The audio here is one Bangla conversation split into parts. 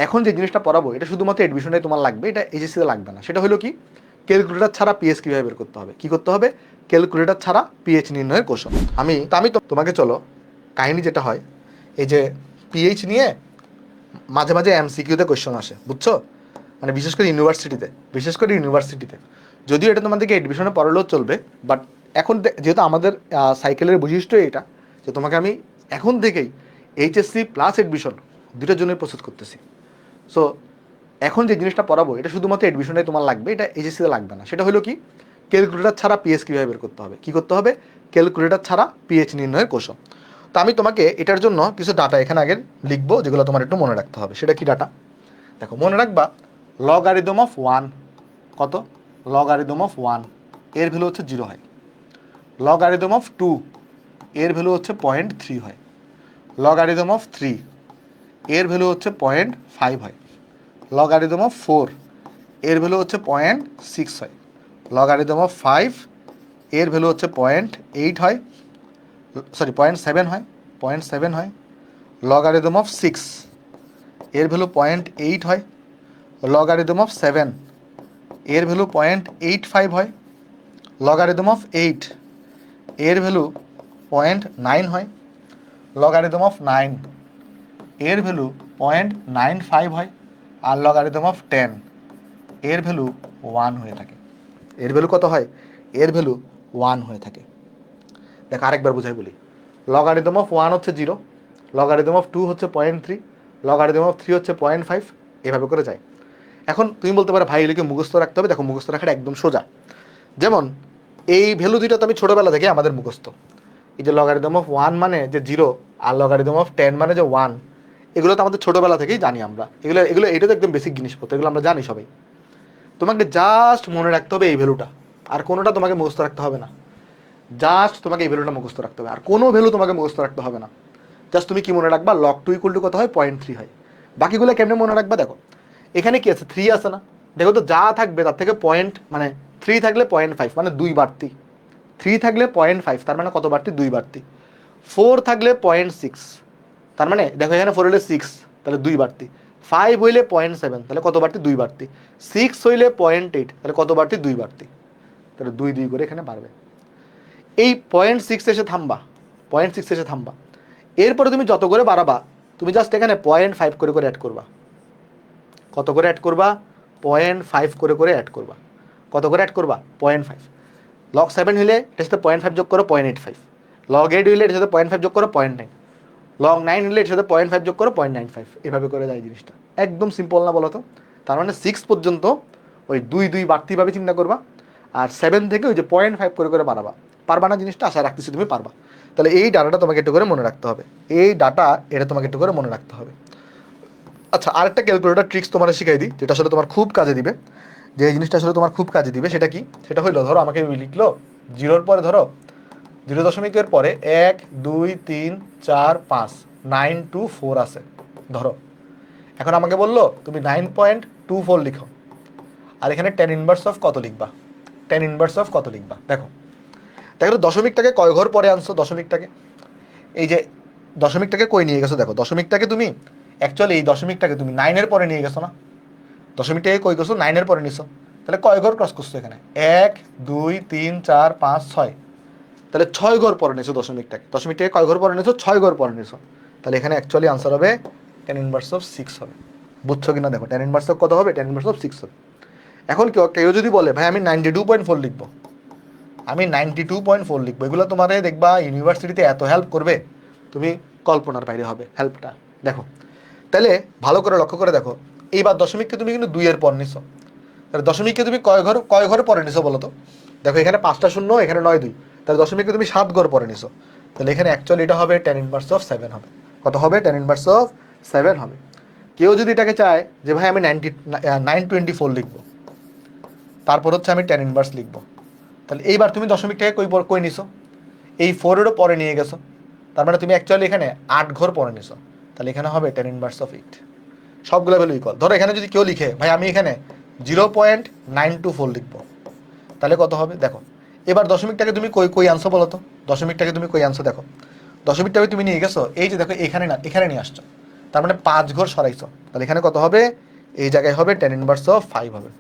এখন যে জিনিসটা পড়াবো এটা শুধুমাত্র এডমিশনে তোমার লাগবে, এটা এইচএসসিতে লাগবে না। সেটা হলো কি, ক্যালকুলেটর ছাড়া পিএইচ কীভাবে বের করতে হবে। কী করতে হবে? ক্যালকুলেটর ছাড়া পিএইচ নির্ণয়ের কৌশল। আমি তোমাকে চলো কাহিনী যেটা হয়, এই যে পিএইচ নিয়ে মাঝে মাঝে এমসিকিউতে কোয়েশ্চন আসে, বুঝছো? মানে বিশেষ করে ইউনিভার্সিটিতে যদিও এটা তোমাদেরকে এডমিশনে পড়ালেও চলবে, বাট এখন যেহেতু আমাদের সাইকেলের বৈশিষ্ট্য এটা যে তোমাকে আমি এখন থেকেই এইচএসসি প্লাস এডমিশন দুটোর জন্যই প্রস্তুত করতেছি। সো এখন যে জিনিসটা পড়াবো এটা শুধুমাত্র এডমিশনে তোমার লাগবে, এটা এইচএসসিতে লাগবে না। সেটা হলো কি, ক্যালকুলেটর ছাড়া পিএইচ কীভাবে বের করতে হবে। কী করতে হবে? ক্যালকুলেটর ছাড়া পিএইচ নির্ণয়ের কৌশল। তো আমি তোমাকে এটার জন্য কিছু ডাটা এখানে আগে লিখবো, যেগুলো তোমার একটু মনে রাখতে হবে। সেটা কি ডাটা? দেখো, মনে রাখবা লগারিদম অফ 1 কত? লগারিদম অফ 1 এর ভ্যালু হচ্ছে 0 হয়। লগারিদম অফ 2 এর ভ্যালু হচ্ছে 0.3 হয়। লগারিদম অফ 3 এর ভ্যালু হচ্ছে 0.5 হয়। লগারিদম অফ 4 এর ভ্যালু হচ্ছে 0.6 হয়। লগারিদম অফ 5 এর ভ্যালু হচ্ছে 0.8 হয়, 0.7 হয়, 0.7 হয়। লগারিদম অফ 6 এর ভ্যালু 0.8 হয়। লগারিদম অফ 7 এর ভ্যালু 0.85 হয়। লগারিদম অফ 8 এর ভ্যালু 0.9 হয়। লগারিদম অফ 9 এর ভ্যালু 0.95 হয়। আর লগারিদম অফ 10 এর ভ্যালু 1 হয়ে থাকে। এর ভ্যালু কত হয়? এর ভ্যালু 1 হয়ে থাকে। দেখ আরেকবার বুঝাই বলি। লগারিদম অফ 1 হচ্ছে 0, লগারিদম অফ 2 হচ্ছে 0.3, লগারিদম অফ 3 হচ্ছে 0.5, এভাবে করে যায়। এখন তুমি বলতে পারো ভাই এগুলোকে মুখস্থ রাখতে হবে। দেখো, মুখস্থ রাখাটা একদম সোজা। যেমন এই ভ্যালু দুইটা তো আমি ছোটোবেলা থেকে আমাদের মুখস্থ। এই যে লগারিদম অফ 1 মানে যে 0 আর লগারিদম অফ 10 মানে যে 1, এগুলো তো আমাদের ছোটোবেলা থেকেই জানি আমরা। এগুলো এটা তো একদম বেসিক জিনিসপত্র, এগুলো আমরা জানি সবাই। তোমাকে জাস্ট মনে রাখতে হবে এই ভ্যালুটা, আর কোনোটা তোমাকে মুখস্থ রাখতে হবে না। জাস্ট তোমাকে এই ভ্যালুটা মুখস্থ রাখতে হবে, আর কোনো ভ্যালু তোমাকে মুখস্থ রাখতে হবে না। জাস্ট তুমি কি মনে রাখবা? লগ 2 ইকুয়াল টু কত হয়? 0.3 হয়। বাকিগুলো কেমনে মনে রাখবা? দেখো এখানে কি আছে? 3 আছে না? দেখো তো যা থাকবে তার থেকে পয়েন্ট মানে 3 থাকলে 0.5 মানে 2 বাড়তি। 3 থাকলে 0.5 তার মানে কত বাড়তি? 2 বাড়তি। 4 থাকলে 0.6 তার মানে দেখো এখানে 4 হইলে 6 তাহলে 2 বাড়তি। 5 হইলে 0.7 তাহলে কত বাড়তি? 2 বাড়তি। 6 হইলে 0.8 তাহলে কত বাড়তি? 2 বাড়তি। তাহলে 2 2 করে এখানে বাড়বে। এই 0.6 এসে থামবা, 0.6 এসে থামবা। এরপরে তুমি যত করে বাড়াবা তুমি জাস্ট এখানে 0.5 করে করে অ্যাড করবা। কত করে অ্যাড করবা? 0.5 করে করে অ্যাড করবা। কত করে অ্যাড করবা? 0.5। লগ 7 হইলে এটার সাথে 0.5 যোগ করো 0.85। লগ 8 হইলে এটার সাথে 0.5 যোগ করো 0.9। লগ 9 হইলে এটার সাথে 0.5 যোগ করো 0.95। এভাবে করে যায় জিনিসটা। একদম সিম্পল না বলো তো? তার মানে 6 পর্যন্ত ওই 2 2 বাড়তিভাবে চিন্তা করবা, আর 7 থেকে ওই যে 0.5 করে করে বাড়াবা। পারবা না জিনিসটা? আশা রাখতেছি তুমি পারবা। তাহলে এই ডাটাটা তোমাকে একটু করে মনে রাখতে হবে। এটা তোমাকে একটু করে মনে রাখতে হবে। আচ্ছা, আরেকটা ক্যালকুলেটর ট্রিক্স তোমার শিখাই দিই, যেটা আসলে তোমার খুব কাজে দিবে। যে এই জিনিসটা আসলে তোমার খুব কাজে দিবে সেটা কি? সেটা হইলো, ধরো আমাকে লিখলো 0-র পরে, ধরো 0.এর পরে 1 2 3 4 5 9 2 4 আছে ধরো। এখন আমাকে বললো তুমি 9.24 লিখো। আর এখানে টেন ইনভার্স অফ কত লিখবা? টেন ইনভার্স অফ কত লিখবা? দেখো দেখো দশমিকটাকে কয় ঘর পরে আনছো? দশমিকটাকে এই যে দশমিকটাকে কই নিয়ে গেছো? দেখো দশমিকটাকে তুমি অ্যাকচুয়ালি এই দশমিকটাকে তুমি 9-এর পরে নিয়ে গেছো না? দশমিকটাকে কই গেছো? 9-এর পরে নিছো। তাহলে কয় ঘর ক্রস করছো এখানে? 1 2 3 4 5 6। তাহলে 6 ঘর পরে নিছো দশমিকটাকে। দশমিকটাকে কয় ঘর পরে নিছো? 6 ঘর পরে নিছো। তাহলে এখানে অ্যাকচুয়ালি আনসার হবে টেন ইনভার্স অফ 6 হবে। বুঝছো কিনা দেখো, টেন ইনভার্স অফ কত হবে? টেন ইনভার্স অফ 6 হবে। এখন কেউ যদি বলে ভাই আমি 92.4 লিখবো, আমি 92.4 লিখবো, এগুলো তোমারে দেখবা ইউনিভার্সিটিতে এত হেল্প করবে, তুমি কল্পনার বাইরে হবে হেল্পটা। দেখো তাহলে ভালো করে লক্ষ্য করে দেখো, এইবার দশমিককে তুমি কিন্তু 2-এর পর নিছো। তাহলে দশমিককে তুমি কয় ঘর পরে নিছো বলো তো? দেখো এখানে 5টা শূন্য, এখানে 9 2, তাহলে দশমিককে তুমি 7 ঘর পরে নিছো। তাহলে এখানে অ্যাকচুয়ালি এটা হবে টেন ইনভার্স অফ 7 হবে। কত হবে? টেন ইনভার্স অফ 7 হবে। কেউ যদি এটাকে চায় যে ভাই আমি 924 লিখবো, তারপর হচ্ছে আমি টেন ইনভার্স লিখবো, তাহলে এইবার তুমি দশমিকটাকে কই নিছো? এই 4-এরও পরে নিয়ে গেছো। তার মানে তুমি অ্যাকচুয়ালি এখানে 8 ঘর পরে নিছো। তাহলে এখানে হবে টেন ইনভার্স অফ 8। সবগুলো ভ্যালু ইকুয়াল। ধরো এখানে যদি কেউ লিখে ভাই আমি এখানে 0.924 লিখবো, তাহলে কত হবে? দেখো এবার দশমিকটাকে তুমি কই আনছো বলো তো? দশমিকটাকে তুমি কই আনছো? দেখো দশমিকটাকে তুমি নিয়ে গেছো এই যে দেখো এখানে না, এখানে নিয়ে আসছো। তার মানে 5 ঘর সরাইছো, তাহলে এখানে কত হবে, এই জায়গায় হবে tan ইনভার্স অফ 5 হবে।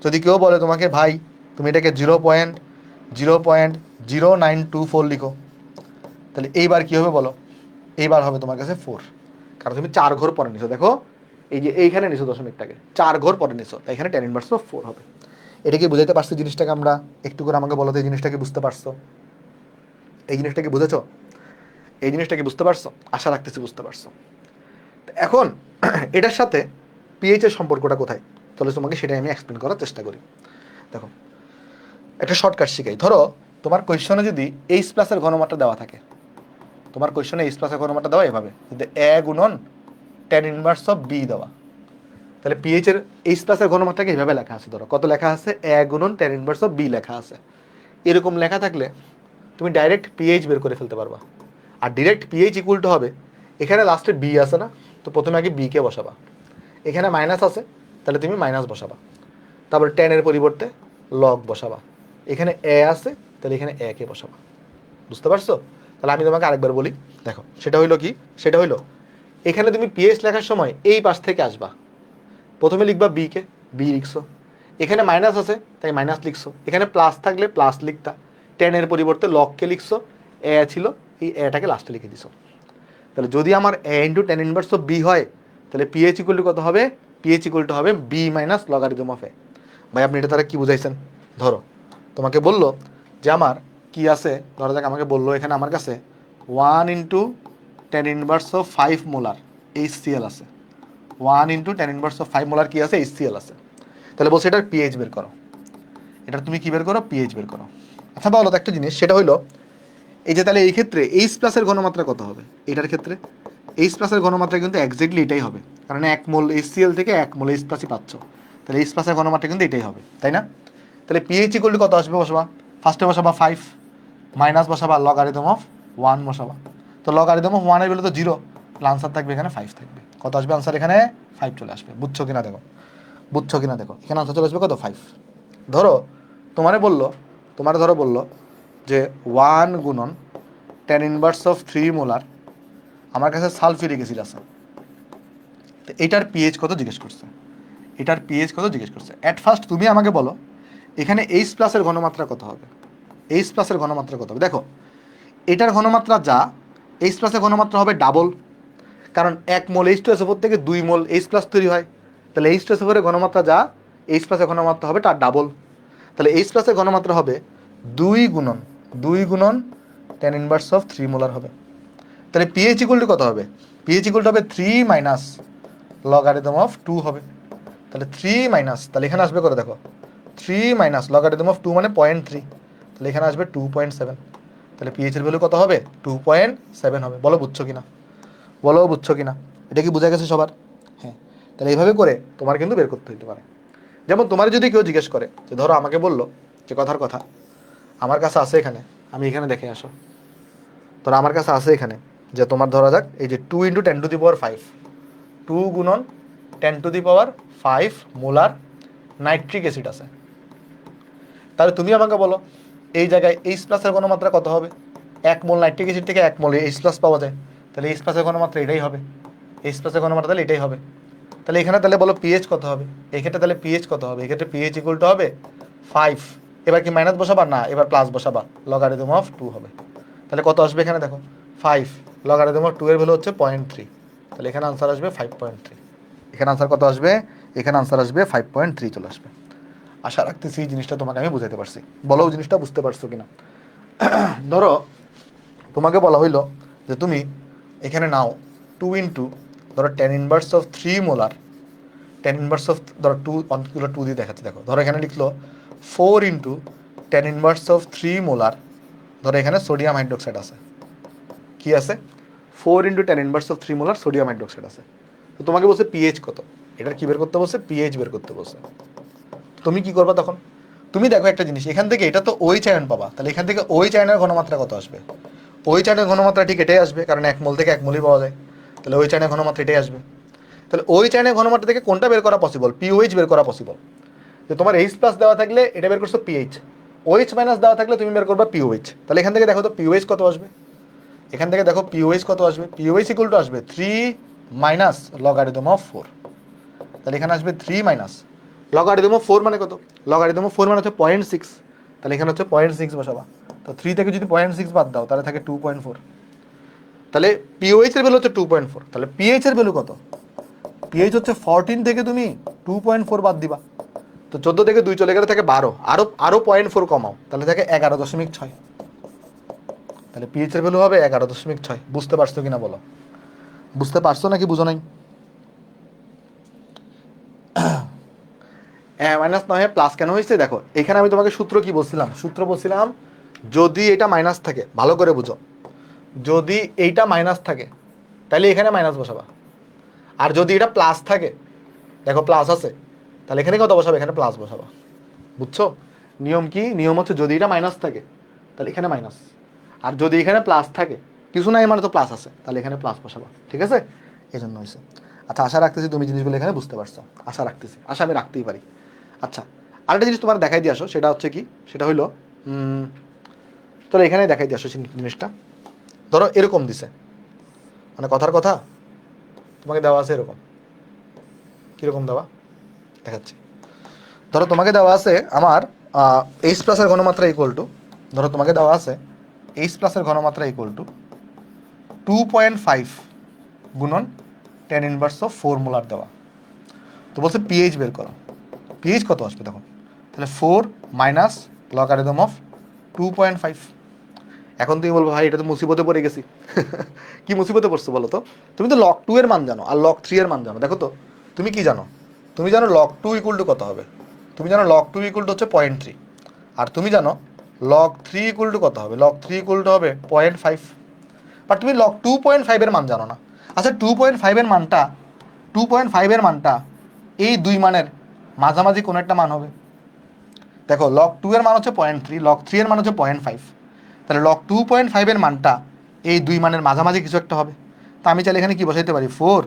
যদি কেউ বলে তোমাকে ভাই তুমি এটাকে 0.00924 লিখো, তাহলে এইবার কি হবে বলো, এইবার হবে তোমার কাছে 4, কারণ তুমি 4 ঘর পরে নিছো। দেখো এই যে এইখানে নিছো দশমিকটাকে, 4 ঘর পরে নিছো, তাই এখানে tan ইনভার্স অফ 4 হবে। এটা কি বুঝাইতে পারছি জিনিসটাকে আমরা? একটু করে আমাকে বলো তো এই জিনিসটাকে বুঝতে পারছো? এই জিনিসটাকে বুঝেছো? এই জিনিসটাকে বুঝতে পারছো? আশা রাখতেছি বুঝতে পারছো। এখন এটার সাথে পিএইচ এর সম্পর্কটা কোথায়, তাহলে তোমাকে সেটাই আমি এক্সপ্লেন করার চেষ্টা করি। দেখো একটা শর্টকাট শিখাই। ধরো তোমার কোয়েশ্চনে যদি এইচ প্লাসের ঘনমাত্রা দেওয়া থাকে, তোমার কোয়েশ্চনে এইচ প্লাসের ঘনমাত্রা দেওয়া এভাবে, যদি এ গুণন tan ইনভার্স অফ বি দেওয়া, তাহলে পিএইচ এর এইচ প্লাসের ঘনমাত্রাকে এইভাবে লেখা আছে। ধরো কত লেখা আছে, এ গুণন tan ইনভার্স অফ বি লেখা আছে। এরকম লেখা থাকলে তুমি ডাইরেক্ট পিএইচ বের করে ফেলতে পারবা। আর ডিরেক্ট পিএইচ ইকুয়াল টু হবে, এখানে লাস্টে বি আছে না, তো প্রথমে আগে বি কে বসাবা, এখানে মাইনাস আছে তাহলে তুমি মাইনাস বসাবা, তারপর টেনের পরিবর্তে লগ বসাবা, এখানে এ আছে তাহলে এখানে এ কে বসাবা। বুঝতে পারছো? তাহলে আমি তোমাকে আরেকবার বলি, দেখো সেটা হইলো কি, সেটা হইলো এখানে তুমি পিএইচ লেখার সময় এই পাশ থেকে আসবা, প্রথমে লিখবা বি কে, বি লিখছো, এখানে মাইনাস আছে তাই মাইনাস লিখছো, এখানে প্লাস থাকলে প্লাস লিখতা, টেনের পরিবর্তে লগকে লিখছো, এ ছিল এই এটাকে লাস্টে লিখে দিছো। তাহলে যদি আমার A into ten inverse of B হয়, তাহলে পিএইচ ইকুয়াল টু কত হবে, পিএইচ ইকুয়াল টু হবে B minus logarithm of A. ভাই আপনি এটা তারা কি বুঝাইছেন? ধরো তোমাকে বললো যে আমার কি আছে, ধরো যাক আমাকে বললো এখানে আমার কাছে 1 into ten inverse of 5 molar HCl আছে, 1 into ten inverse of 5 molar কি আছে, HCl আছে। তাহলে বলছে এটার পিএইচ বের করো, এটা তুমি কি বের করো, পিএইচ বের করো। আচ্ছা বলো তো একটা জিনিস, সেটা হইলো এই যে তাহলে এই ক্ষেত্রে এইচ প্লাসের ঘনমাত্রা কত হবে, এটার ক্ষেত্রে এইচ প্লাসের ঘনমাত্রা কিন্তু এক্স্যাক্টলি এটাই হবে, কারণ 1 মোল HCl থেকে 1 মোল এইচ প্লাসই পাচ্ছ, তাহলে এইচ প্লাসের ঘনমাত্রা কিন্তু এটাই হবে, তাই না? তাহলে পিএইচ ইকুয়াল টু কত আসবে বসাবা, ফার্স্টে বসাবা 5 মাইনাস বসাবা লগারিদম অফ 1 বসাবা, তো লগারিদম অফ 1 এর বেলা তো 0, আনসার থাকবে এখানে 5 থাকবে। কত আসবে আনসার, এখানে 5 চলে আসবে। বুঝছো কিনা দেখো, বুঝছো কিনা দেখো, এখানে আনসার চলে আসবে কত, 5। ধরো তোমারে বললো, তোমার ধরো বললো যে 1 গুণন tan ইনভার্স অফ 3 মোলার আমার কাছে সালফিউরিক অ্যাসিড আছে, তো এটার পিএইচ কত জিজ্ঞেস করছে, এটার পিএইচ কত জিজ্ঞেস করছে। অ্যাট ফার্স্ট তুমি আমাকে বলো এখানে এইচ প্লাসের ঘনমাত্রা কত হবে, এইচ প্লাসের ঘনমাত্রা কত হবে। দেখো এটার ঘনমাত্রা যা, এইচ প্লাসের ঘনমাত্রা হবে ডাবল, কারণ 1 মোল H2SO4 থেকে 2 মোল এইচ প্লাস তৈরি হয়, তাহলে H2SO4 এর ঘনমাত্রা যা, এইচ প্লাসের ঘনমাত্রা হবে তার ডাবল, তাহলে এইচ প্লাসের ঘনমাত্রা হবে 2 গুণন tan ইনভার্স অফ 3 মোলার হবে। তাহলে পিএইচ ইকুয়াল টু কত হবে, পিএইচ ইকুয়াল টু হবে 3 মাইনাস লগারিদম অফ 2 হবে, তাহলে 3 মাইনাস, তাহলে এখানে আসবে করে দেখো 3 মাইনাস লগারিদম অফ 2 মানে 0.3, তাহলে এখানে আসবে 2.7, তাহলে পিএইচ এর ভ্যালু কত হবে, 2.7 হবে। বলো বুঝছো কিনা, বলো বুঝছো কিনা, এটা কি বোঝা গেছে সবার? হ্যাঁ, তাহলে এইভাবে করে তোমার কিন্তু বের করতে হতে পারে। যেমন তোমার যদি কেউ জিজ্ঞেস করে যে ধরো আমাকে বললো যে কথার কথা আমার কাছে আছে এখানে, আমি এখানে দেখে আসো, ধরো আমার কাছে আছে এখানে যে তোমার ধরা যাক এই যে 2 ইন্টু 10⁵, 2 গুণন 10⁵ মোলার নাইট্রিক অ্যাসিড আছে। তাহলে তুমি আমাকে বলো এই জায়গায় এইচ প্লাসের ঘনমাত্রা কত হবে, 1 মোল নাইট্রিক অ্যাসিড থেকে 1 মোল এইচ প্লাস পাওয়া যায়, তাহলে এইচ প্লাসের ঘনমাত্রা এটাই হবে, এইচ প্লাসের ঘনমাত্রা তাহলে এটাই হবে। তাহলে এখানে তাহলে বলো পিএইচ কত হবে, এক্ষেত্রে তাহলে পিএইচ কত হবে, এক্ষেত্রে পিএইচ ইকুয়াল টু হবে 5, এবার কি মাইনাস বসাবা না, এবার প্লাস বসাবা, লগারিদম অফ 2 হবে। তাহলে কত আসবে এখানে দেখো 5, লগারিদম অফ 2 এর ভ্যালু হচ্ছে 0.3, তাহলে এখানে আনসার আসবে 5.3, এখানে আনসার কত আসবে, এখানে আনসার আসবে 5.3 চলে আসবে। আশা রাখতেছি এই জিনিসটা তোমাকে আমি বুঝাইতে পারছি, বলো জিনিসটা বুঝতে পারছো কিনা। ধরো তোমাকে বলা হইলো যে তুমি এখানে নাও 2 ইন্টু ধরো tan inverse of 3 molar, tan inverse of ধরো 2 অন্তগুলো 2 দিয়ে দেখাচ্ছি, দেখো ধরো এখানে লিখলো 4 into tan inverse of 3 molar, ধরো এখানে সোডিয়াম হাইড্রোক্সাইড আছে, কি আছে 4 into tan inverse of 3 molar sodium hydroxide আছে। তো তোমাকে বলছে পিএইচ কত, এটার কি বের করতে বলছে, পিএইচ বের করতে বলছে। তুমি কি করবা তখন, তুমি দেখো একটা জিনিস, এখান থেকে এটা তো ওই আয়ন পাবা, তাহলে এখান থেকে ওই আয়নের ঘনমাত্রা কত আসবে, ওই আয়নের ঘনমাত্রা ঠিক এটাই আসবে, কারণ 1 মোল থেকে 1 মোলই পাওয়া যায়, তাহলে ওই আয়নের ঘনমাত্রা এটাই আসবে। তাহলে ওই আয়নের ঘনমাত্রা থেকে কোনটা বের করা পসিবল, পিওএইচ বের করা পসিবল। যে তোমার এইচ প্লাস দেওয়া থাকলে এটা বের করছো পিএইচ, ওএইচ মাইনাস দেওয়া থাকলে তুমি বের করবা পিওএইচ। তাহলে এখান থেকে দেখো তো পিওএইচ কত আসবে, এখান থেকে দেখো পিওএইচ কত আসবে, পিওএইচ ইকুয়াল টু আসবে 3 মাইনাস লগারিদম অফ 4, তাহলে এখানে আসবে 3 মাইনাস লগারিদম অফ 4 মানে কত, লগারিদম অফ 4 মানে হচ্ছে 0.6, তাহলে এখানে হচ্ছে 0.6 বসাবা। তো 3 থেকে যদি 0.6 বাদ দাও তাহলে থাকে 2.4, তাহলে পিওএইচ এর ভ্যালু হচ্ছে 2.4, তাহলে পিএইচ এর ভ্যালু কত, পিএইচ হচ্ছে 14 থেকে তুমি 2.4 বাদ দিবা, তো 14 থেকে 2 চলে গেলে থাকে 12, আরো 0.4 কমাও তাহলে থাকে 11.6, তাহলে পিএইচ এর ভ্যালু হবে 11.6। বুঝতে পারছো কিনা বলো, বুঝতে পারছো নাকি বুঝো নাই? মাইনাস না হয়ে প্লাস কেন হয়েছে দেখো, এখানে আমি তোমাকে সূত্র কি বলছিলাম, সূত্র বলছিলাম যদি এটা মাইনাস থাকে, ভালো করে বুঝো, যদি এইটা মাইনাস থাকে তাহলে এখানে মাইনাস বসাবা, আর যদি এটা প্লাস থাকে, দেখো প্লাস আছে, তাহলে এখানে কত বসাবে, এখানে প্লাস বসাবা। বুঝছো নিয়ম কি, নিয়ম হচ্ছে যদি এটা মাইনাস থাকে তাহলে এখানে মাইনাস, আর যদি এখানে প্লাস থাকে, কিছু নাই মানে তো প্লাস আছে, তাহলে এখানে প্লাস বসাবা, ঠিক আছে, এই জন্য হয়েছে। আচ্ছা আশা রাখতেছি তুমি জিনিসগুলো এখানে বুঝতে পারছো, আশা রাখতেছি, আশা আমি রাখতেই পারি। আচ্ছা আরেকটা জিনিস তোমার দেখাই দিয়ে আসো, সেটা হচ্ছে কি, সেটা হইলো চলো এখানে দেখাই দিয়ে আসো জিনিসটা। ধরো এরকম দিছে, মানে কথার কথা তোমাকে দেওয়া আছে এরকম, কিরকম দেওয়া দেখাচ্ছি। ধরো তোমাকে দেওয়া আছে আমার এইচ প্লাসের ঘনমাত্রা ইকুয়াল টু, ধরো তোমাকে দেওয়া আছে এইচ প্লাসের ঘনমাত্রা ইকুয়াল টু 2.5 গুণন 10 ইনভার্স অফ 4 মোলার দেওয়া। তো বলছে পিএইচ বের করো, পিএইচ কত আসবে তখন, তাহলে 4 মাইনাস লগারিদম অফ 2.5। এখন তুমি বলবো ভাই এটা তো মুসিবতে পড়ে গেছি। কি মুসিবতে পড়ছো বলো তো, তুমি তো লগ 2 এর মান জানো আর লগ 3 এর মান জানো, দেখো তো তুমি কি জানো, তুমি জানো লগ 2 ইকুয়াল টু কত হবে, তুমি জানো লগ 2 ইকুয়াল টু হচ্ছে 0.3, আর তুমি জানো লগ 3 ইকুয়াল টু কত হবে, লগ 3 ইকুয়াল টু হবে 0.5, বাট তুমি লগ 2.5 এর মান জানো না। আচ্ছা 2.5 এর মানটা, 2.5 এর মানটা এই দুই মানের মাঝামাঝি কোন একটা মান হবে। দেখো লগ 2 এর মান হচ্ছে 0.3, লগ 3 এর মান হচ্ছে 0.5, তাহলে লগ 2.5 এর মানটা এই দুই মানের মাঝামাঝি কিছু একটা হবে। তা আমি চাইলে এখানে কি বসাইতে পারি 4,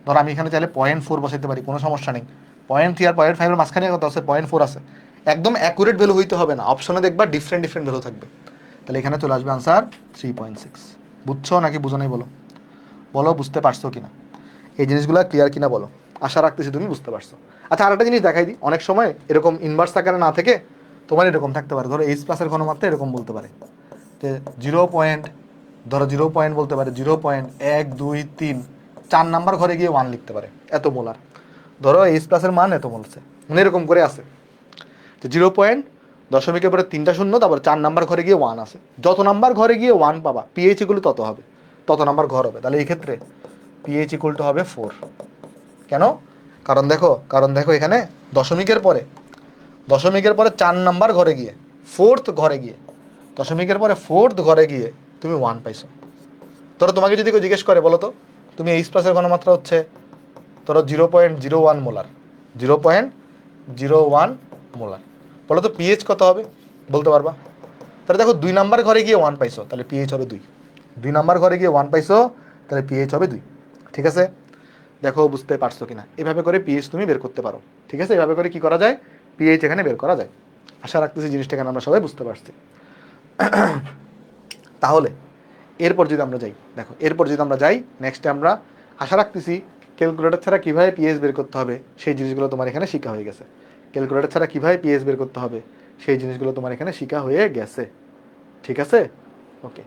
ধর আমি এখানে চাইলে 0.4 বসাইতে পারি, কোনো সমস্যা নেই। 0.3 আর 0.5 এর মাঝখানে কত আছে, 0.4 আছে। একদম অ্যাকুরেট ভ্যালু হইতে হবে না, অপশনে দেখবা ডিফারেন্ট ডিফারেন্ট ভ্যালু থাকবে, তাহলে এখানে চলে আসবে আনসার 3.6। বুঝছো নাকি বুঝো নাই বলো, বলো বুঝতে পারছো কিনা, এই জিনিসগুলো ক্লিয়ার কিনা বলো, আশা রাখতেছি তুমি বুঝতে পারছো। আচ্ছা আরেকটা জিনিস দেখাই দিই, অনেক সময় এরকম ইনভার্স আকারে না থেকে তোমার এরকম থাকতে পারে, ধরো এইচ প্লাসের ঘনমাত্রা এরকম বলতে পারে যে 0. ধরো 0. বলতে পারে 0.123, 4 নাম্বার ঘরে গিয়ে 1 লিখতে পারে, এত মোলার। ধরো এইচ প্লাসের মান এত বলছে, মানে এরকম করে আছে যে 0. পরে 3টা শূন্য, তারপর 4 নাম্বার ঘরে গিয়ে 1 আছে, যত নাম্বার ঘরে গিয়ে 1 পাবা পিএইচ ইকুয়াল তত হবে, তত নাম্বার ঘর হবে, তাহলে এই ক্ষেত্রে পিএইচ ইকুয়াল টু হবে 4। কেন, কারণ দেখো এখানে দশমিকের পরে, 4 নাম্বার ঘরে গিয়ে, ফোর্থ ঘরে গিয়ে, দশমিকের পরে ফোর্থ ঘরে গিয়ে তুমি 1 পাইছো। ধরো তোমাকে যদি কেউ জিজ্ঞেস করে বলো তো তুমি এইচ প্লাসের ঘনমাত্রা হচ্ছে ধরো 0.01 মোলার, 0.01 মোলার, বলো তো পিএইচ কত হবে, বলতে পারবা? তাহলে দেখো 2 নাম্বার ঘরে গিয়ে 1 পাইছো, তাহলে পিএইচ হবে 2, 2 নাম্বার ঘরে গিয়ে 1 পাইছো, তাহলে পিএইচ হবে 2। ঠিক আছে, দেখো বুঝতে পারছো কিনা, এভাবে করে পিএইচ তুমি বের করতে পারো। ঠিক আছে, এভাবে করে কি করা যায়, পিএইচ এখানে বের করা যায়। আশা রাখতেছি জিনিসটা এখানে আমরা সবাই বুঝতে পারছি। তাহলে এরপর যদি আমরা যাই, দেখো এরপর যদি আমরা যাই নেক্সটে, আমরা আশা রাখতেছি ক্যালকুলেটর ছাড়া কীভাবে পিএইচ বের করতে হবে সেই জিনিসগুলো তোমার এখানে শেখা হয়ে গেছে। ক্যালকুলেটর ছাড়া কীভাবে পিএইচ বের করতে হবে সেই জিনিসগুলো তোমার এখানে শেখা হয়ে গেছে। ঠিক আছে, ওকে।